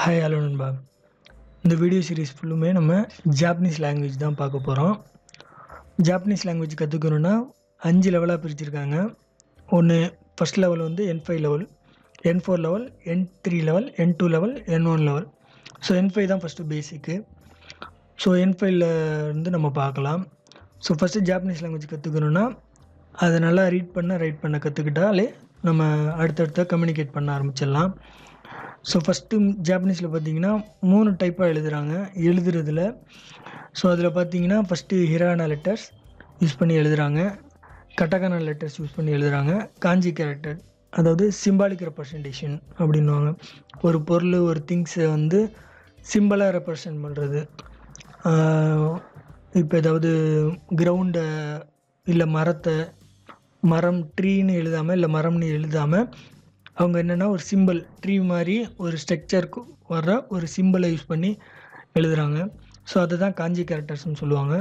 Hi hello நண்பா. இந்த video series ஃபுல்லுமே நம்ம ஜாப்பனீஸ் லாங்குவேஜ் தான் பார்க்க போகிறோம். ஜாப்பனீஸ் லாங்குவேஜ் கற்றுக்கணுன்னா 5 லெவலாக பிரிச்சிருக்காங்க. ஒன்று ஃபஸ்ட் லெவல் வந்து N5 level, N4 level, N3 level, N2 level, N1 level. So N5 தான் ஃபஸ்ட்டு பேசிக்கு. ஸோ N5ல இருந்து நம்ம பார்க்கலாம். ஸோ ஃபஸ்ட்டு ஜாப்பனீஸ் லாங்குவேஜ் கற்றுக்கணுன்னா அதை நல்லா ரைட் பண்ண கற்றுக்கிட்டாலே நம்ம அடுத்தடுத்த கம்யூனிகேட் பண்ண ஆரம்பிச்சிடலாம். ஸோ ஃபஸ்ட்டு ஜாப்பனீஸில் பார்த்தீங்கன்னா 3 டைப்பாக எழுதுறதுல. ஸோ அதில் பார்த்தீங்கன்னா ஃபஸ்ட்டு ஹிரானா லெட்டர்ஸ் யூஸ் பண்ணி எழுதுகிறாங்க, கட்டகானா லெட்டர்ஸ் யூஸ் பண்ணி எழுதுகிறாங்க, காஞ்சி கேரக்டர் அதாவது சிம்பாலிக் ரெப்ரசன்டேஷன் அப்படின்வாங்க. ஒரு பொருள் ஒரு திங்ஸை வந்து சிம்பிளாக ரெப்ரசன்ட் பண்ணுறது. இப்போ ஏதாவது கிரவுண்டை இல்லை மரம் ட்ரீன்னு எழுதாமல் இல்லை மரம்னு எழுதாமல் அவங்க என்னென்னா ஒரு சிம்பிள் ட்ரீ மாதிரி ஒரு ஸ்ட்ரக்சருக்கு வர்ற ஒரு சிம்பிளை யூஸ் பண்ணி எழுதுகிறாங்க. ஸோ அதை தான் காஞ்சி கேரக்டர்ஸ்னு சொல்லுவாங்க.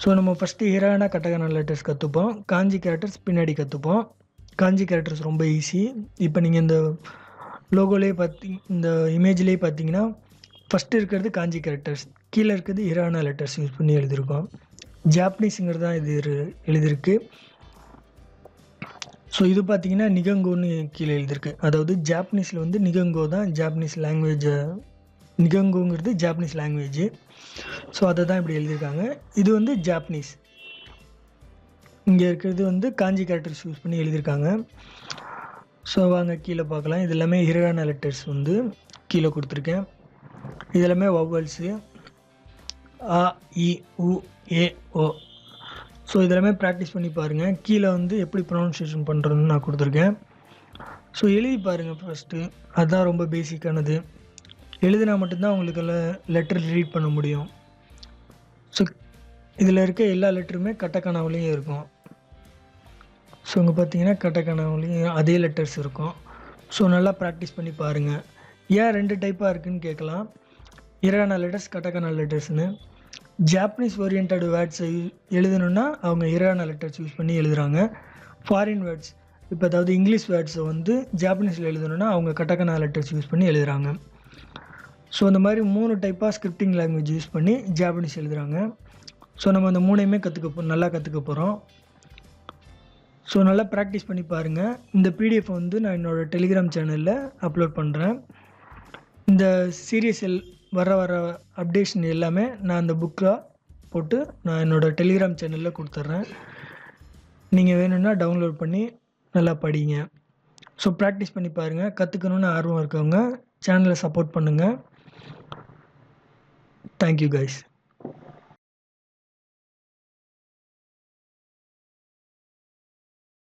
ஸோ நம்ம ஃபஸ்ட்டு ஹிரானா கட்டகானா லெட்டர்ஸ் கற்றுப்போம், காஞ்சி கேரக்டர்ஸ் பின்னாடி கற்றுப்போம். காஞ்சி கேரக்டர்ஸ் ரொம்ப ஈஸி. இப்போ நீங்கள் இந்த லோகோலேயே இந்த இமேஜ்லேயே பார்த்தீங்கன்னா ஃபஸ்ட்டு இருக்கிறது காஞ்சி கேரக்டர்ஸ், கீழே இருக்கிறது ஹிரானா லெட்டர்ஸ் யூஸ் பண்ணி எழுதியிருக்கோம். ஜாப்பனீஸுங்கிறது தான் இது எழுதியிருக்கு. ஸோ இது பார்த்தீங்கன்னா நிகங்கோன்னு கீழே எழுதியிருக்கு. அதாவது ஜாப்பனீஸில் வந்து நிகங்கோ தான் ஜாப்பனீஸ் லாங்குவேஜை, நிகங்கோங்கிறது ஜாப்பனீஸ் லாங்குவேஜ். ஸோ அதை தான் இப்படி எழுதியிருக்காங்க. இது வந்து ஜாப்பனீஸ். இங்கே இருக்கிறது வந்து காஞ்சி கேரக்டர்ஸ் யூஸ் பண்ணி எழுதியிருக்காங்க. ஸோ வாங்க கீழே பார்க்கலாம். இது எல்லாமே ஹிரானா லெட்டர்ஸ் வந்து கீழே கொடுத்துருக்கேன். இது எல்லாமே வவ்வல்ஸு, அ இ உ ஏ ஓ. ஸோ இதெல்லாமே ப்ராக்டிஸ் பண்ணி பாருங்கள். கீழே வந்து எப்படி ப்ரொனவுன்சியேஷன் பண்ணுறதுன்னு நான் கொடுத்துருக்கேன். ஸோ எழுதி பாருங்கள் ஃபஸ்ட்டு, அதுதான் ரொம்ப பேசிக்கானது. எழுதினா மட்டும்தான் உங்களுக்கெல்லாம் லெட்டர் ரீட் பண்ண முடியும். ஸோ இதில் இருக்க எல்லா லெட்டருமே கட்டக்கனாவிலையும் இருக்கும். ஸோ இங்கே பார்த்தீங்கன்னா கட்டக்கனாவிலையும் அதே லெட்டர்ஸ் இருக்கும். ஸோ நல்லா ப்ராக்டிஸ் பண்ணி பாருங்கள். ஏன் 2 டைப்பாக இருக்குதுன்னு கேட்கலாம். ஹிரானா லெட்டர்ஸ், கட்டக்கனா லெட்டர்ஸ்னு. ஜாப்பனீஸ் ஓரியன்ட் வேர்ட்ஸை எழுதணுன்னா அவங்க ஹிரானா லெட்டர்ஸ் யூஸ் பண்ணி எழுதுகிறாங்க. ஃபாரின் வேர்ட்ஸ் இப்போ அதாவது இங்கிலீஷ் வேர்ட்ஸை வந்து ஜாப்பனீஸில் எழுதணுன்னா அவங்க கட்டக்கனா லெட்டர்ஸ் யூஸ் பண்ணி எழுதுகிறாங்க. ஸோ இந்த மாதிரி 3 டைப்பாக ஸ்கிரிப்டிங் லாங்குவேஜ் யூஸ் பண்ணி ஜாப்பனீஸ் எழுதுகிறாங்க. ஸோ நம்ம அந்த 3யுமே நல்லா கற்றுக்க போகிறோம். ஸோ நல்லா ப்ராக்டிஸ் பண்ணி பாருங்கள். இந்த பிடிஎஃப் வந்து நான் என்னோடய டெலிகிராம் சேனலில் அப்லோட் பண்ணுறேன். இந்த சீரியஸில் வர அப்டேஷன் எல்லாமே நான் அந்த புக்கில் போட்டு நான் என்னோடய டெலிகிராம் சேனலில் கொடுத்துட்றேன். நீங்கள் வேணும்னா டவுன்லோட் பண்ணி நல்லா படிங்க. ஸோ ப்ராக்டிஸ் பண்ணி பாருங்கள். கற்றுக்கணுன்னு ஆர்வம் இருக்கவங்க சேனலை சப்போர்ட் பண்ணுங்கள். Thank you guys.